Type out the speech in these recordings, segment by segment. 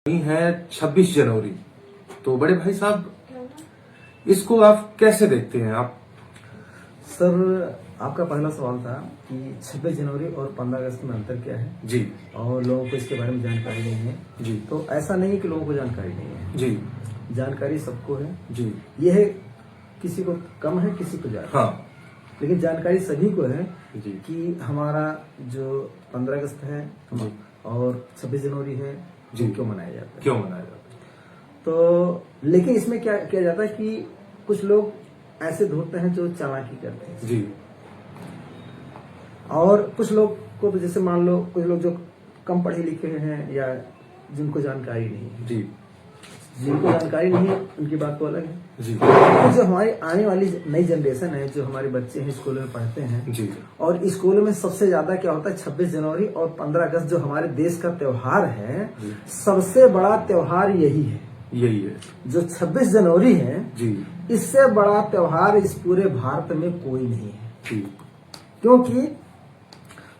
है 26 जनवरी। तो बड़े भाई साहब, इसको आप कैसे देखते हैं आप? सर, आपका पहला सवाल था कि 26 जनवरी और 15 अगस्त में अंतर क्या है जी और लोगों को इसके बारे में जानकारी नहीं है। जी तो ऐसा नहीं है कि लोगों को जानकारी नहीं है, जी जानकारी सबको है। जी यह है, किसी को कम है, किसी को ज्यादा। हाँ लेकिन जानकारी सभी को है जी कि हमारा जो 15 अगस्त है जी और 26 जनवरी है जी। क्यों मनाया जाता है। क्यों मनाया जाता तो लेकिन इसमें क्या किया जाता है कि कुछ लोग ऐसे ढूंढते हैं जो चालाकी करते हैं है? जी और कुछ लोग को तो जैसे मान लो कुछ लोग जो कम पढ़े लिखे हैं या जिनको जानकारी नहीं है, जी जिनको जानकारी नहीं है उनकी बात तो अलग है। जी तो जो हमारी आने वाली नई जनरेशन है, जो हमारे बच्चे हैं स्कूल में पढ़ते हैं, जी और स्कूल में सबसे ज्यादा क्या होता है 26 जनवरी और 15 अगस्त जो हमारे देश का त्योहार है, सबसे बड़ा त्योहार यही है। यही है जो 26 जनवरी है, जी इससे बड़ा त्योहार इस पूरे भारत में कोई नहीं है। जी क्योंकि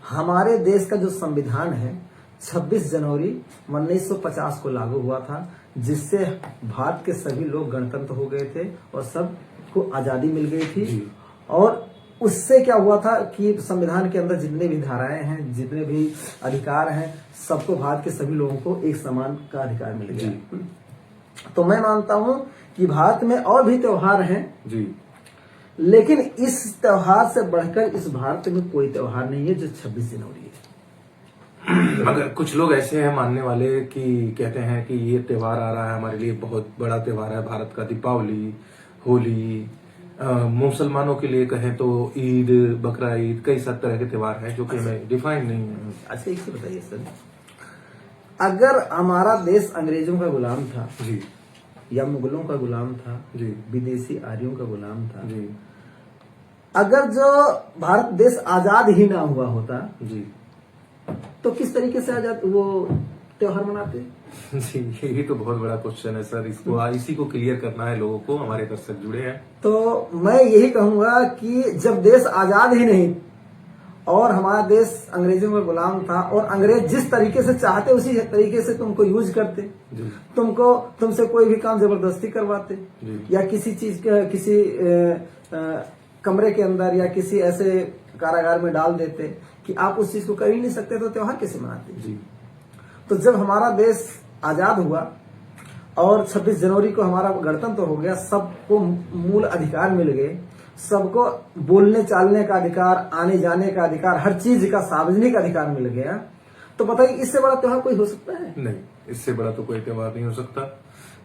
हमारे देश का जो संविधान है 26 जनवरी 1950 को लागू हुआ था, जिससे भारत के सभी लोग गणतंत्र हो गए थे और सबको आजादी मिल गई थी। जी। और उससे क्या हुआ था कि संविधान के अंदर जितने भी धाराएं हैं, जितने भी अधिकार हैं, सबको भारत के सभी लोगों को एक समान का अधिकार मिल गया। तो मैं मानता हूं कि भारत में और भी त्योहार हैं जी लेकिन इस त्योहार से बढ़कर इस भारत में कोई त्योहार नहीं है जो 26 जनवरी है। मगर कुछ लोग ऐसे हैं मानने वाले कि कहते हैं कि ये त्योहार आ रहा है, हमारे लिए बहुत बड़ा त्योहार है भारत का। दीपावली, होली, मुसलमानों के लिए कहें तो ईद, बकरा ईद, कई सब तरह के त्योहार हैं जो कि हमें डिफाइन नहीं है। अच्छा, एक चीज बताइए सर, अगर हमारा देश अंग्रेजों का गुलाम था जी या मुगलों का गुलाम था, जी विदेशी आर्यों का गुलाम था, जी अगर जो भारत देश आजाद ही ना हुआ होता जी तो किस तरीके से आजाद वो त्योहार मनाते? जी, यही तो बहुत बड़ा क्वेश्चन है सर। इसको इसी को क्लियर करना है लोगों को। हमारे दर्शक जुड़े हैं। तो मैं यही कहूंगा कि जब देश आजाद ही नहीं और हमारा देश अंग्रेजों का गुलाम था और अंग्रेज जिस तरीके से चाहते उसी तरीके से तुमको यूज करते, जी तुमसे कोई भी काम जबरदस्ती करवाते जी या किसी चीज किसी कमरे के अंदर या किसी ऐसे कारागार में डाल देते कि आप उस चीज को कर ही नहीं सकते, तो त्योहार कैसे मनाते? जी तो जब हमारा देश आजाद हुआ और 26 जनवरी को हमारा गणतंत्र हो गया, सबको मूल अधिकार मिल गए, सबको बोलने चालने का अधिकार, आने जाने का अधिकार, हर चीज का सार्वजनिक अधिकार मिल गया, तो बताइए इससे बड़ा त्योहार कोई हो सकता है? नहीं, इससे बड़ा तो कोई त्योहार नहीं हो सकता।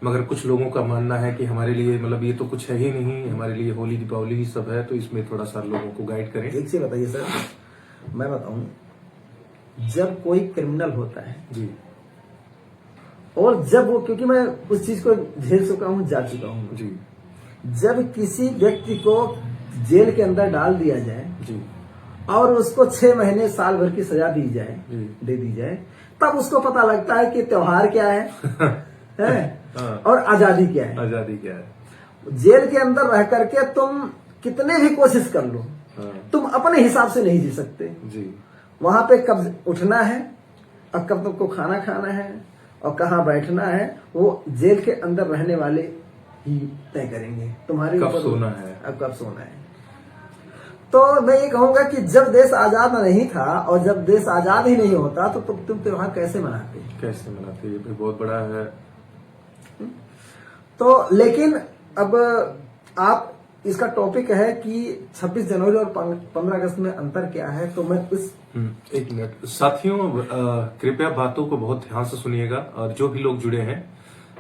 मगर कुछ लोगों का मानना है कि हमारे लिए मतलब ये तो कुछ है ही नहीं, हमारे लिए होली दीपावली ही सब है, तो इसमें थोड़ा सा लोगों को गाइड करें। एक चीज बताइए सर, मैं बताऊं, जब कोई क्रिमिनल होता है जी और जब वो, क्योंकि मैं उस चीज को झेल चुका हूं, जा चुका हूं, जी जब किसी व्यक्ति को जेल के अंदर डाल दिया जाए जी और उसको 6 महीने साल भर की सजा दी जाए, दे दी जाए, तब उसको पता लगता है कि त्योहार क्या है, है? हाँ। और आजादी क्या है। आजादी क्या है? जेल के अंदर रह करके तुम कितने भी कोशिश कर लो, हाँ। तुम अपने हिसाब से नहीं जी सकते। जी वहां पे कब उठना है और कब तुमको खाना खाना है और कहाँ बैठना है, वो जेल के अंदर रहने वाले ही तय करेंगे। तुम्हारे कब ऊपर सोना है, अब कब सोना है। तो मैं ये कहूंगा कि जब देश आजाद नहीं था और जब देश आजाद ही नहीं होता तो तुम त्योहार कैसे मनाते? कैसे मनाते? ये भी बहुत बड़ा है। तो लेकिन अब आप, इसका टॉपिक है कि 26 जनवरी और 15 अगस्त में अंतर क्या है, तो मैं इस एक मिनट साथियों, कृपया बातों को बहुत ध्यान से सुनिएगा और जो भी लोग जुड़े हैं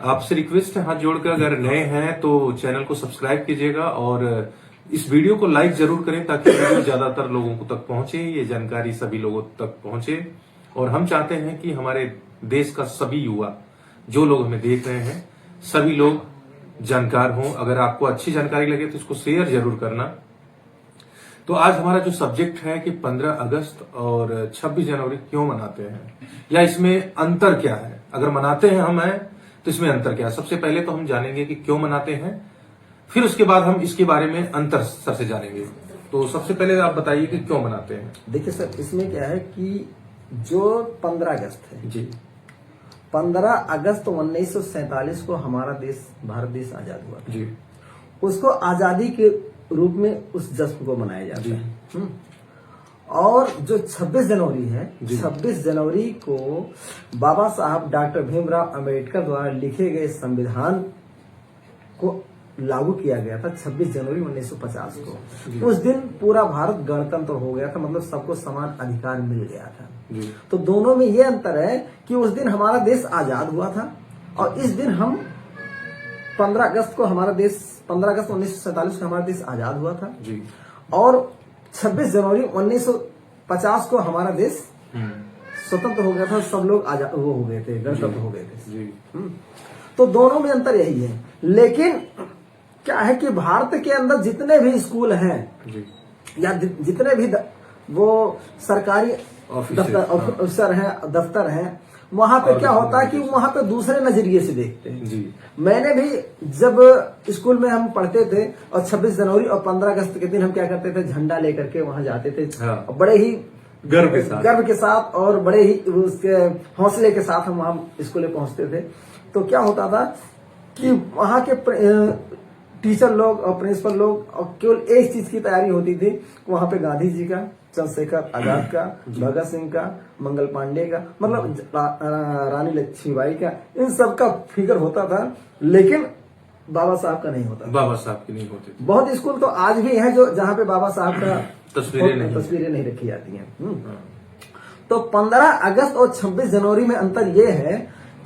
आपसे रिक्वेस्ट है, हाथ जोड़कर अगर नए हैं तो चैनल को सब्सक्राइब कीजिएगा और इस वीडियो को लाइक जरूर करें ताकि वीडियो ज्यादातर लोगों को तक पहुंचे, ये जानकारी सभी लोगों तक पहुंचे। और हम चाहते हैं कि हमारे देश का सभी युवा, जो लोग हमें देख रहे हैं, सभी लोग जानकार हों। अगर आपको अच्छी जानकारी लगे तो इसको शेयर जरूर करना। तो आज हमारा जो सब्जेक्ट है कि 15 अगस्त और 26 जनवरी क्यों मनाते हैं या इसमें अंतर क्या है, अगर मनाते हैं हम हैं तो इसमें अंतर क्या है। सबसे पहले तो हम जानेंगे कि क्यों मनाते हैं, फिर उसके बाद हम इसके बारे में अंतर सर से जानेंगे। तो सबसे पहले आप बताइए कि क्यों मनाते हैं। देखिए सर, इसमें क्या है कि जो 15 अगस्त है जी 15 अगस्त 1947 को हमारा देश भारत देश आजाद हुआ था। जी। उसको आजादी के रूप में उस जश्न को मनाया जाता जी। है। और जो 26 जनवरी है, जी। 26 जनवरी को बाबा साहब डॉक्टर भीमराव अंबेडकर द्वारा लिखे गए संविधान को लागू किया गया था 26 जनवरी 1950 जी। को। उस दिन पूरा भारत गणतंत्र हो गया था, मतलब सबको समान अधिकार मिल गया था। जी। तो दोनों में ये अंतर है कि उस दिन हमारा देश आजाद हुआ था और इस दिन हम 15 अगस्त को हमारा देश 15 अगस्त 1947 को हमारा देश आजाद हुआ था जी। और 26 जनवरी 1950 को हमारा देश स्वतंत्र हो गया था। सब लोग आजाद वो हो गए थे, गणतंत्र हो गए थे। जी। तो दोनों में अंतर यही है। लेकिन क्या है कि भारत के अंदर जितने भी स्कूल हैं जी। या जितने भी वो सरकारी ऑफिसर, अफसर हैं, दफ्तर हैं, वहां पे क्या होता है कि वहां पे दूसरे नजरिए से देखते हैं। जी। मैंने भी जब स्कूल में हम पढ़ते थे और 26 जनवरी और 15 अगस्त के दिन हम क्या करते थे, झंडा लेकर के वहां जाते थे। हाँ। बड़े ही गर्व के साथ और बड़े ही उसके हौसले के साथ हम वहां स्कूल में पहुंचते थे। तो क्या होता था कि वहां के टीचर लोग और प्रिंसिपल लोग और केवल एक चीज की तैयारी होती थी, वहां पे गांधी जी का, चंद्रशेखर आजाद का, भगत सिंह का, मंगल पांडे का, मतलब रानी लक्ष्मीबाई का, इन सब का फिगर होता था। लेकिन बाबा साहब का नहीं होता। बाबा साहब की नहीं होती थी। बहुत स्कूल तो आज भी है जो जहाँ पे बाबा साहब का तस्वीरें नहीं रखी जाती हैं। तो 15 अगस्त और 26 जनवरी में अंतर यह है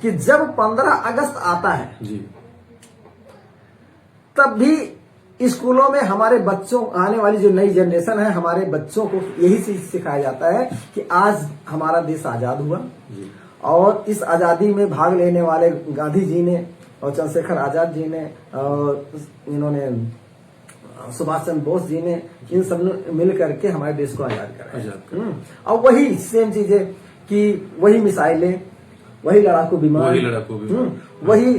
कि जब 15 अगस्त आता है जी। तब भी स्कूलों में हमारे बच्चों, आने वाली जो नई जनरेशन है, हमारे बच्चों को यही चीज सिखाया जाता है कि आज हमारा देश आजाद हुआ जी। और इस आजादी में भाग लेने वाले गांधी जी ने और चंद्रशेखर आजाद जी ने और इन्होंने सुभाष चंद्र बोस जी ने, इन सब ने मिल करके हमारे देश को आजाद कराया। और वही सेम चीजें कि वही मिसाइलें, वही लड़ाकू विमान, वही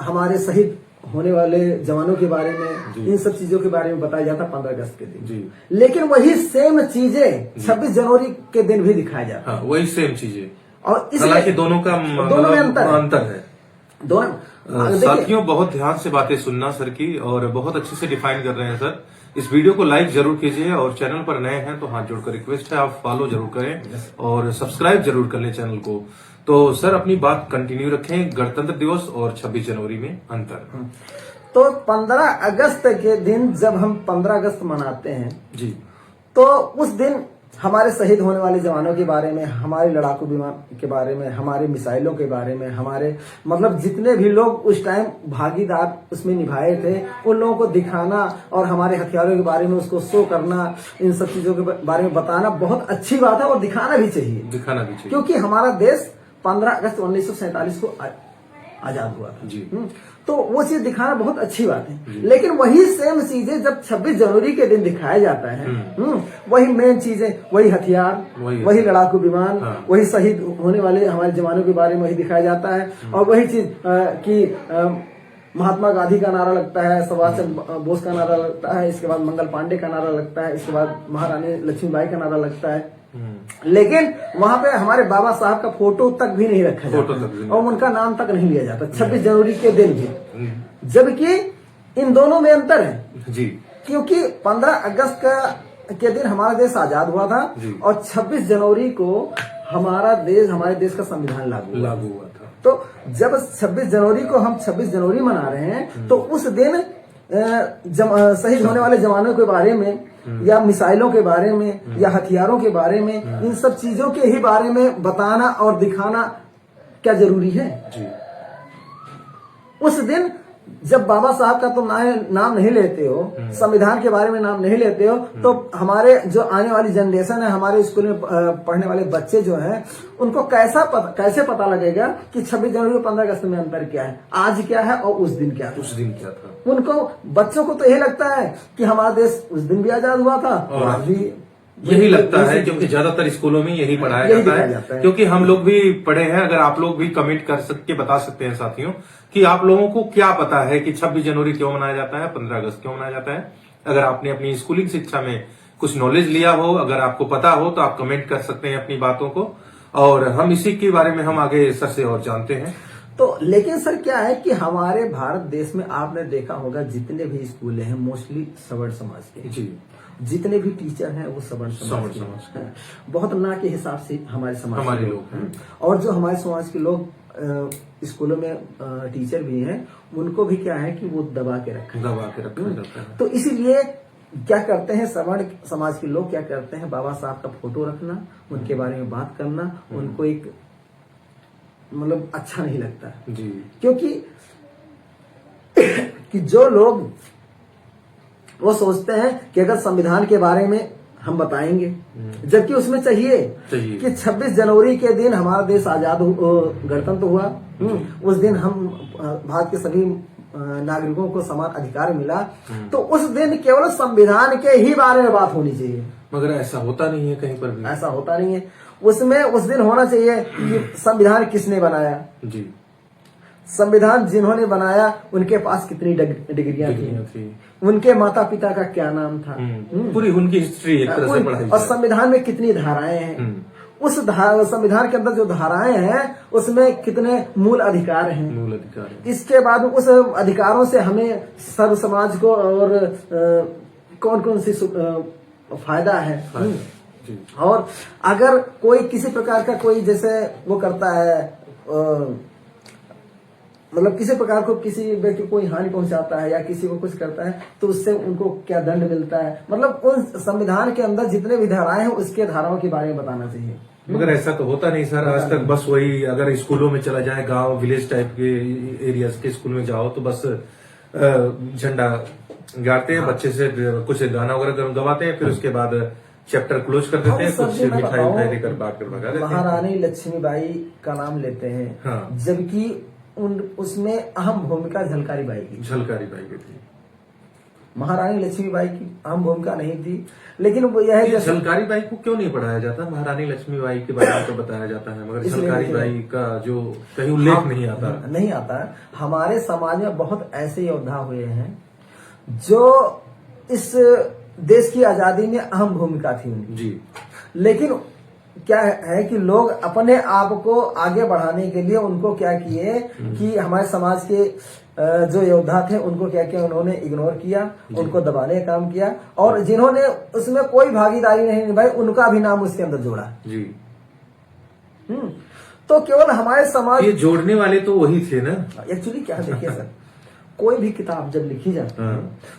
हमारे शहीद होने वाले जवानों के बारे में, इन सब चीजों के बारे में बताया जाता 15 अगस्त के दिन। जी। लेकिन वही सेम चीजें 26 जनवरी के दिन भी दिखाया जाता है। हाँ, वही सेम चीजें। और हालांकि दोनों में अंतर है। दोनों साथियों, बहुत ध्यान से बातें सुनना सर की, और बहुत अच्छे से डिफाइन कर रहे हैं सर। इस वीडियो को लाइक जरूर कीजिए और चैनल पर नए हैं तो हाथ जोड़कर रिक्वेस्ट है आप फॉलो जरूर करें और सब्सक्राइब जरूर कर लें चैनल को। तो सर अपनी बात कंटिन्यू रखें, गणतंत्र दिवस और 26 जनवरी में अंतर। तो 15 अगस्त के दिन जब हम 15 अगस्त मनाते हैं जी, तो उस दिन हमारे शहीद होने वाले जवानों के बारे में, हमारे लड़ाकू विमान के बारे में, हमारे मिसाइलों के बारे में, हमारे मतलब जितने भी लोग उस टाइम भागीदार उसमें निभाए थे, उन लोगों को दिखाना और हमारे हथियारों के बारे में उसको शो करना, इन सब चीजों के बारे में बताना बहुत अच्छी बात है और दिखाना भी चाहिए। क्योंकि हमारा देश 15 अगस्त 1947 को आजाद हुआ था। जी। तो वो चीज दिखाना बहुत अच्छी बात है। लेकिन वही सेम चीजें जब 26 जनवरी के दिन दिखाया जाता है, वही मेन चीजें, वही हथियार, वही लड़ाकू विमान, हाँ। वही शहीद होने वाले हमारे जवानों के बारे में वही दिखाया जाता है। और वही चीज कि महात्मा गांधी का नारा लगता है, सुभाष चंद्र बोस का नारा लगता है, इसके बाद मंगल पांडे का नारा लगता है, इसके बाद महारानी लक्ष्मीबाई का नारा लगता है। लेकिन वहां पे हमारे बाबा साहब का फोटो तक भी नहीं रखा जाता और उनका नाम तक नहीं लिया जाता 26 जनवरी के दिन भी। जबकि इन दोनों में अंतर है जी। क्योंकि 15 अगस्त के दिन हमारा देश आजाद हुआ था और 26 जनवरी को हमारे देश का संविधान लागू हुआ था। तो जब 26 जनवरी को हम 26 जनवरी मना रहे हैं तो उस दिन शहीद होने वाले जवानों के बारे में या मिसाइलों के बारे में या हथियारों के बारे में, इन सब चीजों के ही बारे में बताना और दिखाना क्या जरूरी है। जी। उस दिन जब बाबा साहब का तुम नाम नहीं लेते हो, संविधान के बारे में नाम नहीं लेते हो, तो हमारे जो आने वाली जनरेशन है, हमारे स्कूल में पढ़ने वाले बच्चे जो हैं, उनको कैसे पता लगेगा कि 26 जनवरी और 15 अगस्त में अंतर क्या है, आज क्या है और उस दिन क्या था। उनको बच्चों को तो यही लगता है कि हमारा देश उस दिन भी आजाद हुआ था और आज भी यही लगता है, क्योंकि ज्यादातर स्कूलों में यही पढ़ाया जाता है। क्योंकि हम लोग भी पढ़े हैं, अगर आप लोग भी कमेंट कर सकते बता सकते हैं साथियों कि आप लोगों को क्या पता है कि 26 जनवरी क्यों मनाया जाता है, 15 अगस्त क्यों मनाया जाता है। अगर आपने अपनी स्कूलिंग शिक्षा में कुछ नॉलेज लिया हो, अगर आपको पता हो तो आप कमेंट कर सकते हैं अपनी बातों को। और हम इसी के बारे में हम आगे सर से और जानते हैं। तो लेकिन सर क्या है कि हमारे भारत देश में आपने देखा होगा जितने भी स्कूल हैं मोस्टली सवर्ण समाज के, जी, जितने भी टीचर हैं वो सवर्ण समाज के हैं। बहुत ना के हिसाब से हमारे लोग हैं। और जो हमारे समाज के लोग स्कूलों में टीचर भी हैं उनको भी क्या है कि वो दबा के रखा जाता है। तो इसीलिए क्या करते हैं सवर्ण समाज के लोग क्या करते हैं, बाबा साहब का फोटो रखना, उनके बारे में बात करना उनको एक मतलब अच्छा नहीं लगता है। जी, क्योंकि कि जो लोग वो सोचते हैं कि अगर संविधान के बारे में हम बताएंगे, जबकि उसमें चाहिए कि 26 जनवरी के दिन हमारा देश आजाद गणतंत्र हुआ, उस दिन हम भारत के सभी नागरिकों को समान अधिकार मिला, तो उस दिन केवल संविधान के ही बारे में बात होनी चाहिए। मगर ऐसा होता नहीं है, कहीं पर भी ऐसा होता नहीं है। उसमें उस दिन होना चाहिए कि संविधान किसने बनाया, जी, संविधान जिन्होंने बनाया उनके पास कितनी डिग्रियां थी, उनके माता पिता का क्या नाम था, पूरी उनकी हिस्ट्री एक तरह से पढ़ाई और संविधान में कितनी धाराएं हैं, उस संविधान के अंदर जो धाराएं हैं उसमें कितने मूल अधिकार हैं, इसके बाद उस अधिकारों से हमें सर्व समाज को और कौन कौन सी फायदा है। और अगर कोई किसी प्रकार का कोई जैसे वो करता है मतलब किसी प्रकार को किसी व्यक्ति को कोई हानि पहुंचाता है या किसी को कुछ करता है तो उससे उनको क्या दंड मिलता है, मतलब उन संविधान के अंदर जितने भी धाराएं हैं उसके धाराओं के बारे में बताना चाहिए। मगर ऐसा तो होता नहीं सर, आज तक बस वही अगर स्कूलों में चला जाए, गांव विलेज टाइप के एरियाज के स्कूल में जाओ तो बस झंडा गाड़ते हैं, बच्चे से कुछ गाना वगैरह गवाते हैं, फिर उसके बाद चैप्टर क्लोज कर देते हैं, कुछ मिठाई उठाई देकर बांट कर भगा देते हैं। महारानी लक्ष्मीबाई का नाम लेते हैं, हाँ। जबकि उसमें अहम भूमिका झलकारी बाई की थी। महारानी लक्ष्मीबाई की अहम भूमिका नहीं थी, लेकिन वो यह है झलकारी बाई को क्यों नहीं पढ़ाया जाता, महारानी लक्ष्मीबाई के बारे में तो बताया जाता है, मगर झलकारी बाई का जो कहीं उल्लेख नहीं आता। हमारे समाज में बहुत ऐसे योद्धा हुए हैं जो इस देश की आजादी में अहम भूमिका थी उनकी जी, लेकिन क्या है कि लोग अपने आप को आगे बढ़ाने के लिए उनको क्या किए कि हमारे समाज के जो योद्धा थे उनको क्या किया, उन्होंने इग्नोर किया, उनको दबाने का काम किया, और जिन्होंने उसमें कोई भागीदारी नहीं निभाई उनका भी नाम उसके अंदर जोड़ा जी। तो केवल हमारे समाज ये जोड़ने वाले तो वही थे ना। एक्चुअली क्या देखिए सर, कोई भी किताब जब लिखी जाती है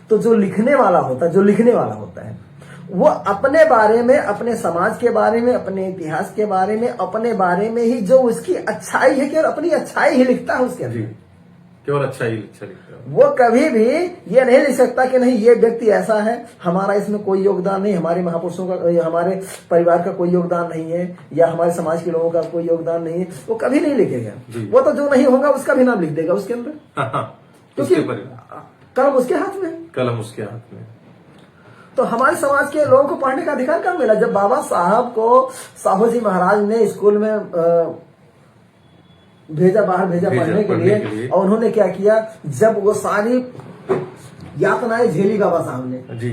तो जो लिखने वाला होता है वो अपने बारे में, अपने समाज के बारे में, अपने इतिहास के बारे में, अपने बारे में ही जो उसकी अच्छाई है केवल अपनी अच्छाई ही लिखता है उसके अंदर, केवल अच्छा लिखता है। वो कभी भी ये नहीं लिख सकता कि नहीं ये व्यक्ति ऐसा है, हमारा इसमें कोई योगदान नहीं, हमारे महापुरुषों का, हमारे परिवार का कोई योगदान नहीं है, या हमारे समाज के लोगों का कोई योगदान नहीं है, वो कभी नहीं लिखेगा। वो तो जो नहीं होगा उसका भी नाम लिख देगा उसके अंदर, क्योंकि कलम उसके हाथ में। तो हमारे समाज के लोगों को पढ़ने का अधिकार कब मिला? जब बाबा साहब को साहू जी महाराज ने स्कूल में बाहर भेजा पढ़ने के लिए, और उन्होंने क्या किया, जब वो सारी यातनाएं झेली बाबा साहब ने जी,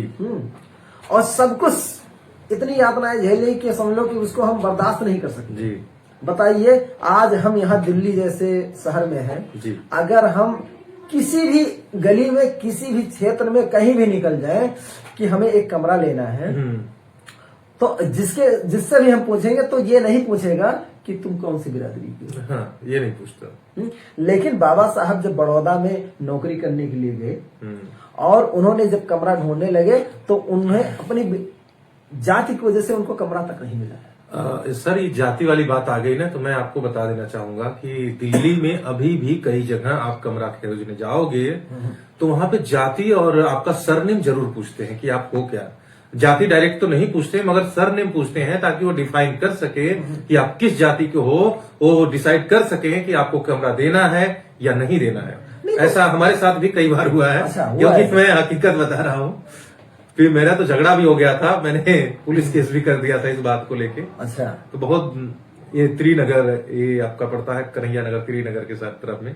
और सब कुछ इतनी यातनाएं झेली कि समझ लो कि उसको हम बर्दाश्त नहीं कर सकते जी। बताइए, आज हम यहाँ दिल्ली जैसे शहर में हैं, अगर हम किसी भी गली में, किसी भी क्षेत्र में कहीं भी निकल जाए कि हमें एक कमरा लेना है, तो जिससे भी हम पूछेंगे तो ये नहीं पूछेगा कि तुम कौन सी बिरादरी की हो, ये नहीं पूछता। लेकिन बाबा साहब जब बड़ौदा में नौकरी करने के लिए गए और उन्होंने जब कमरा ढूंढने लगे तो उन्हें अपनी जाति की वजह से उनको कमरा तक नहीं मिला। सर ये जाति वाली बात आ गई ना, तो मैं आपको बता देना चाहूंगा कि दिल्ली में अभी भी कई जगह आप कमरा खोजने जाओगे तो वहां पे जाति और आपका सरनेम जरूर पूछते हैं कि आप हो क्या। जाति डायरेक्ट तो नहीं पूछते, मगर सरनेम पूछते हैं ताकि वो डिफाइन कर सके कि आप किस जाति के हो, वो डिसाइड कर सके कि आपको कमरा देना है या नहीं देना है। ऐसा हमारे साथ भी कई बार हुआ है, क्योंकि मैं हकीकत बता रहा हूँ। फिर मेरा तो झगड़ा भी हो गया था, मैंने पुलिस केस भी कर दिया था इस बात को लेके। अच्छा। तो बहुत ये त्रिनगर, ये आपका पड़ता है कन्हैया नगर, त्रिनगर के साथ तरफ में,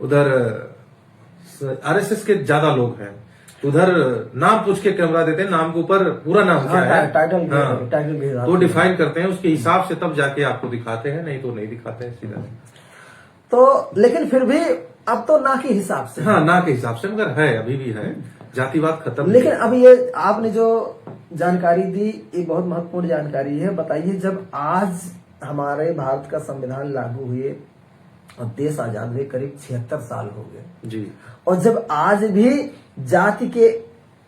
उधर आरएसएस के ज्यादा लोग हैं, उधर नाम पूछ के कैमरा देते हैं, नाम के ऊपर पूरा नाम क्या है, टाइटल हाँ, टाइटल के हिसाब तो से। डिफाइन करते हैं उसके हिसाब से, तब जाके आपको दिखाते हैं, नहीं तो नहीं दिखाते हैं सीधा। तो लेकिन फिर भी अब तो ना के हिसाब से, हाँ, ना के हिसाब से, मगर है, अभी भी है, जातिवाद खत्म लेकिन नहीं। अब ये आपने जो जानकारी दी ये बहुत महत्वपूर्ण जानकारी है। बताइए, जब आज हमारे भारत का संविधान लागू हुए और देश आजाद हुए करीब 76 साल हो गए, जी, और जब आज भी जाति के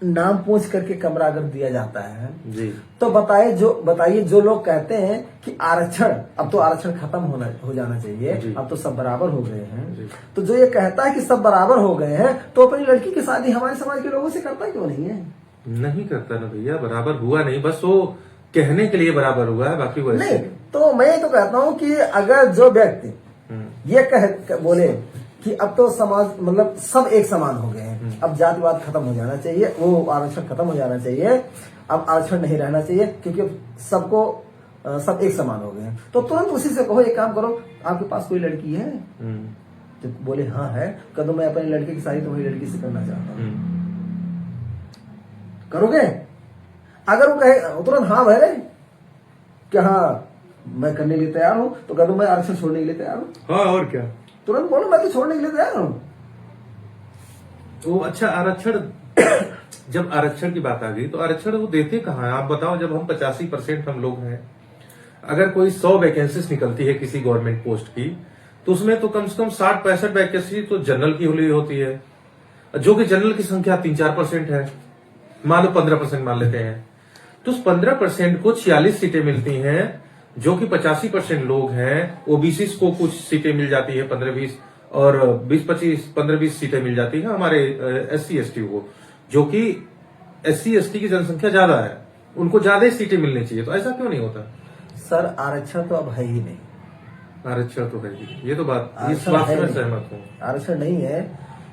नाम पूछ करके कमरा अगर दिया जाता है, जी, तो बताइए जो लोग कहते हैं कि आरक्षण, अब तो आरक्षण खत्म हो जाना चाहिए, जी। अब तो सब बराबर हो गए जी। हैं, तो जो ये कहता है कि सब बराबर हो गए हैं, तो अपनी लड़की की शादी हमारे समाज के लोगों से करता क्यों नहीं है? नहीं करता ना भैया, बराबर हुआ नहीं, बस वो कहने के लिए बराबर हुआ है, बाकी वो ऐसे नहीं, तो मैं तो कहता हूँ कि अगर जो व्यक्ति हम्म, ये बोले कि अब तो समाज मतलब सब एक समान हो गए हैं, अब जातिवाद खत्म हो जाना चाहिए, वो आरक्षण खत्म हो जाना चाहिए, अब आरक्षण नहीं रहना चाहिए क्योंकि सबको सब एक समान हो गए हैं, तो तुरंत उसी से कहो एक काम करो, आपके पास कोई लड़की है? हम्म, जब बोले हाँ है, कदम मैं अपनी लड़की की शादी तुम्हारी लड़की से करना चाहता हूँ, करोगे? अगर वो कहे तुरंत हाँ भरे कि हाँ मैं करने के लिए तैयार हूं, तो कह दो मैं आरक्षण छोड़ने के लिए तैयार हूं, हाँ, और क्या। तुरंत बोलो मैं तो छोड़ने के लिए तैयार हूं। तो अच्छा, आरक्षण जब आरक्षण की बात आ गई तो आरक्षण वो देते कहाँ है, आप बताओ। जब हम 85% हम लोग हैं, अगर कोई 100 वैकेंसीज निकलती है किसी गवर्नमेंट पोस्ट की, तो उसमें तो कम से कम 60-65 वैकेंसी तो जनरल की हुई होती है, जो कि जनरल की संख्या 3-4% है, मान लो 15% मान लेते हैं, तो उस 15% को 46 सीटें मिलती हैं, जो कि 85% लोग हैं। ओबीसी को कुछ सीटें मिल जाती है 15-20, और 15-20 सीटें मिल जाती है हमारे SC/ST को, जो कि SC/ST की जनसंख्या ज्यादा है, उनको ज्यादा सीटें मिलनी चाहिए। तो ऐसा क्यों नहीं होता? सर आरक्षण तो अब है ही नहीं, आरक्षण तो है ही, ये तो बात, इस आरक्षण बात से है मैं नहीं। सहमत हूँ। आरक्षण नहीं है,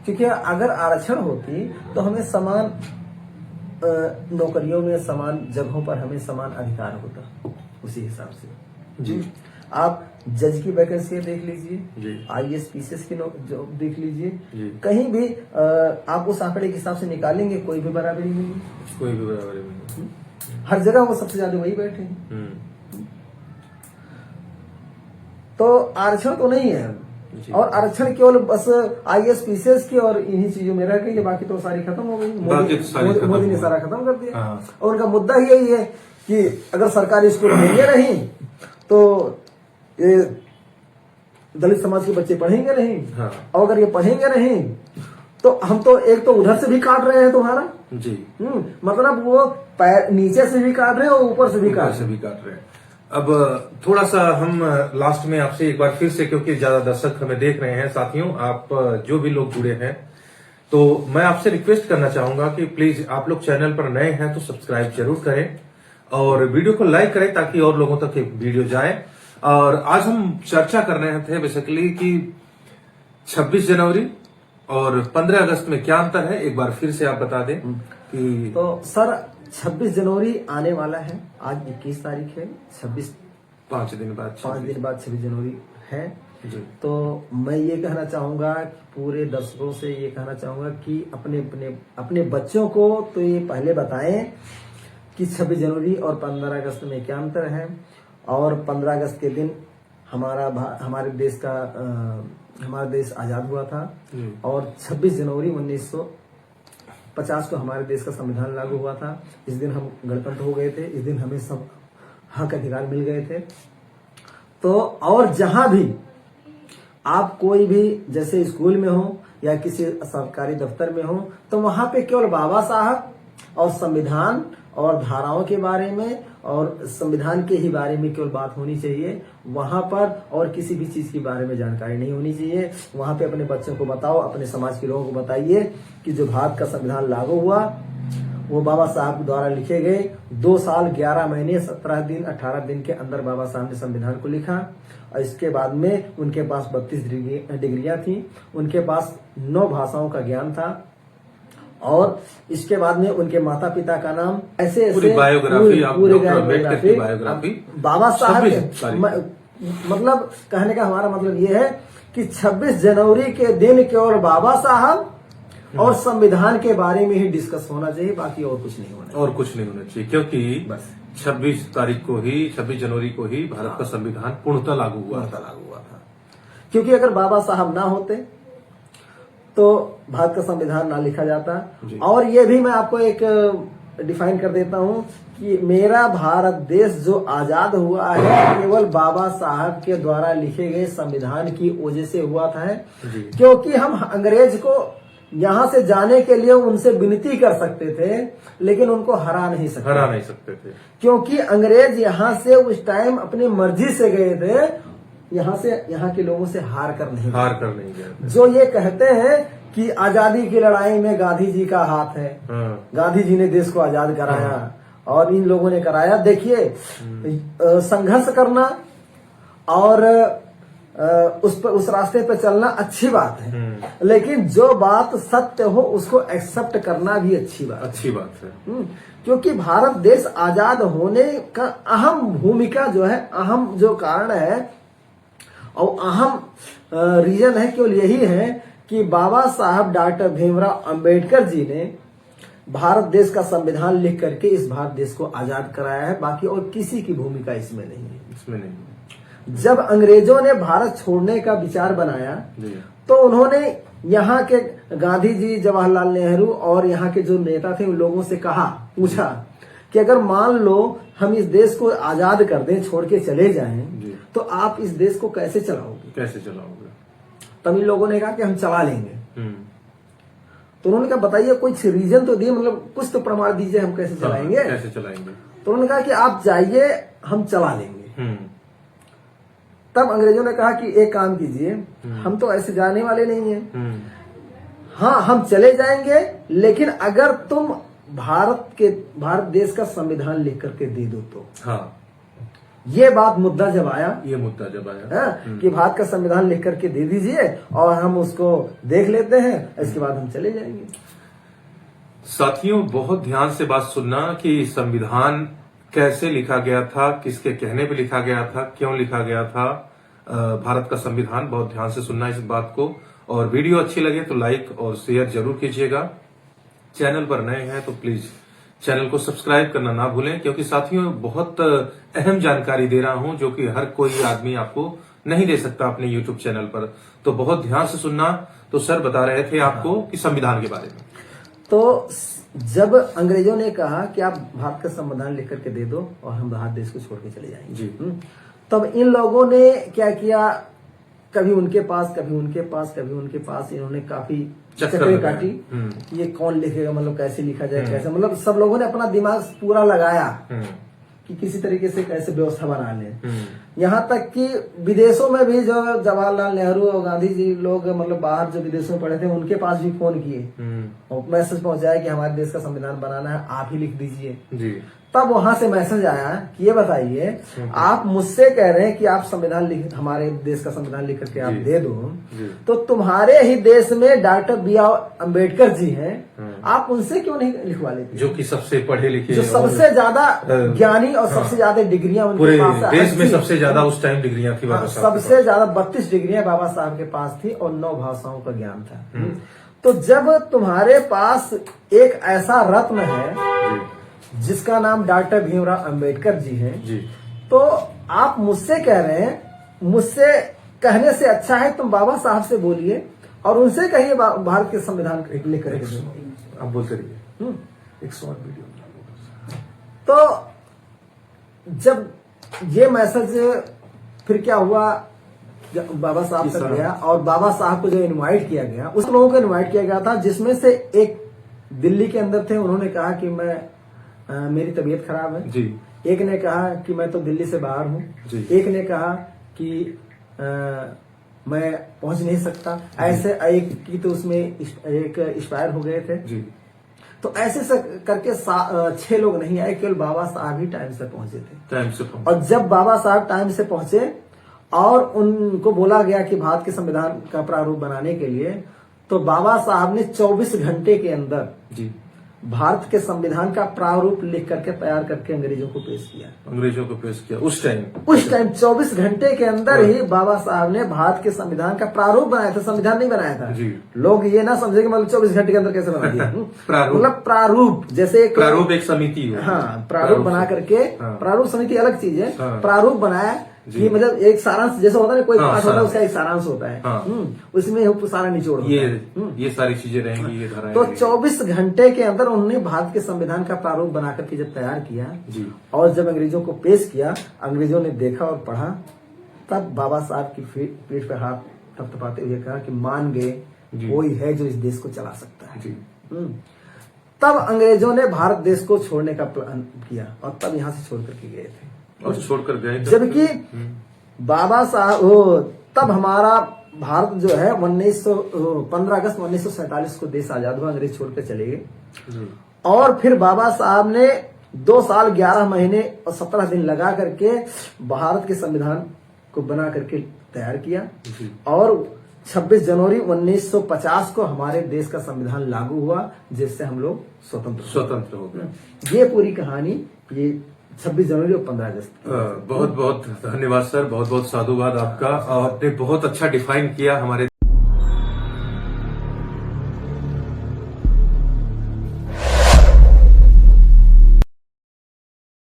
क्योंकि अगर आरक्षण होती तो हमें समान नौकरियों में, समान जगहों पर हमें समान अधिकार होता उसी हिसाब से। जी, आप जज की वैकेंसी देख लीजिए, जी, IAS PCS की जॉब देख लीजिए, जी, कहीं भी आप उस आंकड़े के हिसाब से निकालेंगे, कोई भी बराबरी नहीं है। कोई भी बराबरी नहीं। हर जगह वो सबसे ज्यादा वही बैठे हैं। हम्म, तो आरक्षण तो नहीं है, जी। और आरक्षण केवल बस IAS PCS की और इन्हीं चीजों में रह गई है, बाकी तो सारी खत्म हो गई। बाकी तो सारी खत्म मोदी ने हो सारा गई। खत्म कर दिया। हाँ। और उनका मुद्दा ही यही है कि अगर सरकारी स्कूल महंगे रही तो ये दलित समाज के बच्चे पढ़ेंगे नहीं, हाँ। और अगर ये पढ़ेंगे नहीं तो हम तो एक तो उधर से भी काट रहे हैं तुम्हारा, जी, मतलब वो पैर नीचे से भी काट रहे हैं और ऊपर से भी काट ऊपर से भी काट रहे हैं। अब थोड़ा सा हम लास्ट में आपसे एक बार फिर से, क्योंकि ज्यादा दर्शक हमें देख रहे हैं, साथियों आप जो भी लोग जुड़े हैं, तो मैं आपसे रिक्वेस्ट करना चाहूंगा कि प्लीज आप लोग चैनल पर नए हैं तो सब्सक्राइब जरूर करें और वीडियो को लाइक करें ताकि और लोगों तक ये वीडियो जाए। और आज हम चर्चा कर रहे थे बेसिकली कि 26 जनवरी और 15 अगस्त में क्या अंतर है, एक बार फिर से आप बता दें कि। तो सर 26 जनवरी आने वाला है, आज 21 तारीख है, 5 दिन बाद 26 जनवरी है। जी, तो मैं ये कहना चाहूंगा कि पूरे दर्शकों से ये कहना चाहूंगा कि अपने बच्चों को तो ये पहले बताएं कि 26 जनवरी और 15 अगस्त में क्या अंतर है। और 15 अगस्त के दिन हमारे देश आजाद हुआ था, और 26 जनवरी 1950 को हमारे देश का संविधान लागू हुआ था। इस दिन हम गणतंत्र हो गए थे, इस दिन हमें सब हक अधिकार मिल गए थे। तो और जहां भी आप कोई भी जैसे स्कूल में हो या किसी सरकारी दफ्तर में हो, तो वहां पे केवल बाबा साहब और संविधान और धाराओं के बारे में और संविधान के ही बारे में केवल बात होनी चाहिए। वहां पर और किसी भी चीज के बारे में जानकारी नहीं होनी चाहिए। वहां पे अपने बच्चों को बताओ, अपने समाज के लोगों को बताइए कि जो भारत का संविधान लागू हुआ वो बाबा साहब द्वारा लिखे गए 2 साल 11 महीने 17 दिन 18 दिन के अंदर बाबा साहब ने संविधान को लिखा। और इसके बाद में उनके पास 32 डिग्रियां थी, उनके पास 9 भाषाओं का ज्ञान था, और इसके बाद में उनके माता पिता का नाम ऐसे पूरी बायोग्राफी, पूरी डॉक्टर अम्बेडकर की बायोग्राफी बाबा साहब 26 तारीख। मतलब कहने का हमारा मतलब ये है कि 26 जनवरी के दिन केवल बाबा साहब और संविधान के बारे में ही डिस्कस होना चाहिए, बाकी और कुछ नहीं होना चाहिए। और कुछ नहीं होना चाहिए, क्योंकि बस 26 जनवरी को ही भारत का संविधान पूर्णतः लागू हुआ था। क्योंकि अगर बाबा साहब ना होते तो भारत का संविधान ना लिखा जाता। जी। और ये भी मैं आपको एक डिफाइन कर देता हूं कि मेरा भारत देश जो आजाद हुआ है केवल बाबा साहब के द्वारा लिखे गए संविधान की वजह से हुआ था। जी। क्योंकि हम अंग्रेज को यहाँ से जाने के लिए उनसे विनती कर सकते थे, लेकिन उनको हरा नहीं सकते थे, क्योंकि अंग्रेज यहाँ से उस टाइम अपनी मर्जी से गए थे, यहाँ के लोगों से हार कर नहीं गए। जो ये कहते हैं कि आजादी की लड़ाई में गांधी जी का हाथ है, गांधी जी ने देश को आजाद कराया और इन लोगों ने कराया। देखिए, संघर्ष करना और उस रास्ते पे चलना अच्छी बात है, लेकिन जो बात सत्य हो उसको एक्सेप्ट करना भी अच्छी बात है। क्योंकि भारत देश आजाद होने का अहम भूमिका जो है, अहम जो कारण है और अहम रीजन है, केवल यही है कि बाबा साहब डॉक्टर भीमराव अंबेडकर जी ने भारत देश का संविधान लिख करके इस भारत देश को आजाद कराया है। बाकी और किसी की भूमिका इसमें नहीं है। जब अंग्रेजों ने भारत छोड़ने का विचार बनाया तो उन्होंने यहाँ के गांधी जी, जवाहरलाल नेहरू और यहाँ के जो नेता थे उन लोगों से पूछा कि अगर मान लो हम इस देश को आजाद कर दें, छोड़ के चले जाएं, तो आप इस देश को कैसे चलाओगे? तब इन लोगों ने कहा कि हम चला लेंगे। तो उन्होंने कहा बताइए कुछ रीजन तो दिए, मतलब कुछ तो प्रमाण दीजिए, हम कैसे चलाएंगे? तो उन्होंने कहा कि आप जाइए, हम चला लेंगे। तब अंग्रेजों ने कहा कि एक काम कीजिए, हम तो ऐसे जाने वाले नहीं हैं। हाँ, हम चले जाएंगे, लेकिन अगर तुम भारत देश का संविधान लिख करके दे दो तो। ये मुद्दा जब आया कि भारत का संविधान लिख करके दे दीजिए और हम उसको देख लेते हैं, इसके बाद हम चले जाएंगे। साथियों, बहुत ध्यान से बात सुनना कि संविधान कैसे लिखा गया था, किसके कहने पे लिखा गया था, क्यों लिखा गया था भारत का संविधान। बहुत ध्यान से सुनना इस बात को, और वीडियो अच्छी लगे तो लाइक और शेयर जरूर कीजिएगा। चैनल पर नए हैं तो प्लीज चैनल को सब्सक्राइब करना ना भूलें, क्योंकि साथियों बहुत अहम जानकारी दे रहा हूं जो कि हर कोई आदमी आपको नहीं दे सकता अपने YouTube चैनल पर। तो बहुत ध्यान से सुनना। तो सर बता रहे थे आपको कि संविधान के बारे में। तो जब अंग्रेजों ने कहा कि आप भारत का संविधान लिख करके दे दो और हम भारत देश को छोड़ के चले जाएंगे, तब इन लोगों ने क्या किया, कभी उनके पास, कभी उनके पास, कभी उनके पास, इन्होंने काफी चक्करें काटी। ये कौन लिखेगा, मतलब कैसे लिखा जाए, कैसे, मतलब सब लोगों ने अपना दिमाग पूरा लगाया कि किसी तरीके से कैसे व्यवस्था बना ले। यहाँ तक कि विदेशों में भी जो जवाहरलाल नेहरू और गांधी जी लोग, मतलब बाहर जो विदेशों में पढ़े थे, उनके पास भी फोन किए और मैसेज पहुंचाया कि हमारे देश का संविधान बनाना है, आप ही लिख दीजिए। तब वहां से मैसेज आया कि ये बताइए, आप मुझसे कह रहे हैं कि आप संविधान हमारे देश का संविधान लिख करके आप दे दो, तो तुम्हारे ही देश में डॉक्टर B.R. अम्बेडकर जी हैं, आप उनसे क्यों नहीं लिखवा लेते? जो कि सबसे पढ़े लिखे, जो सबसे ज्यादा ज्ञानी और सबसे ज्यादा डिग्रियां उनके पास है। देश में सबसे ज्यादा उस टाइम डिग्रियां थी। सबसे ज्यादा 32 डिग्रियां बाबा साहब के पास थी और 9 भाषाओं का ज्ञान था। तो जब तुम्हारे पास एक ऐसा रत्न है जिसका नाम डॉक्टर भीमराव अंबेडकर जी हैं, तो आप मुझसे कह रहे हैं, मुझसे कहने से अच्छा है तुम बाबा साहब से बोलिए और उनसे कहिए भारत के संविधान लिख करके। आप बोलते रहिए, एक शॉर्ट वीडियो। तो जब ये मैसेज फिर क्या हुआ, बाबा साहब तक गया और बाबा साहब को जो इनवाइट किया गया, उस लोगों को इनवाइट किया गया था जिसमें से एक दिल्ली के अंदर थे। उन्होंने कहा कि मेरी तबीयत खराब है जी। एक ने कहा कि मैं तो दिल्ली से बाहर हूँ। एक ने कहा कि मैं पहुंच नहीं सकता। ऐसे एक की तो उसमें एक एक्सपायर हो गए थे जी। तो ऐसे करके 6 लोग नहीं आए, केवल बाबा साहब ही टाइम से पहुंचे थे। और जब बाबा साहब टाइम से पहुंचे और उनको बोला गया कि भारत के संविधान का प्रारूप बनाने के लिए, तो बाबा साहब ने 24 घंटे के अंदर जी भारत के संविधान का प्रारूप लिख करके तैयार करके अंग्रेजों को पेश किया। अंग्रेजों को पेश किया उस टाइम। 24 घंटे के अंदर ही बाबा साहब ने भारत के संविधान का प्रारूप बनाया था, संविधान नहीं बनाया था। जी। लोग ये ना समझे कि मतलब 24 घंटे के अंदर कैसे बना दिया। प्रारूप। मतलब प्रारूप, जैसे एक प्रारूप एक समिति हो। हाँ, प्रारूप बना करके, हाँ। प्रारूप समिति अलग चीज है। हाँ। प्रारूप बनाया कि मतलब एक सारांश जैसे होता है ना, कोई हाँ, पाठ होता है उसका एक सारांश होता है। हाँ। उसमें सारा निचोड़ होता है। ये सारी चीजें रहेंगी, ये धाराएं तो रहेंगी। 24 घंटे के अंदर उन्होंने भारत के संविधान का प्रारूप बना करके जब तैयार किया जी। और जब अंग्रेजों को पेश किया, अंग्रेजों ने देखा और पढ़ा, तब बाबा साहब की पीठ पे हाथ थपथपाते हुए कहा कि मान गए जी। कोई है जो इस देश को चला सकता है। जी। तब अंग्रेजों ने भारत देश को छोड़ने का प्लान किया और तब यहाँ से छोड़ करके गए थे। और छोड़कर गए थे। जबकि बाबा साहब तब हमारा भारत जो है 15 अगस्त 1947 को देश आजाद हुआ, अंग्रेज छोड़कर चले गए। जी। और फिर बाबा साहब ने 2 साल 11 महीने और 17 दिन लगा करके भारत के संविधान को बना करके तैयार किया। जी। और 26 जनवरी 1950 को हमारे देश का संविधान लागू हुआ, जिससे हम लोग स्वतंत्र हो गए। ये पूरी कहानी ये 26 जनवरी और 15 अगस्त। बहुत बहुत धन्यवाद सर, बहुत बहुत साधुवाद आपका। आपने बहुत अच्छा डिफाइन किया हमारे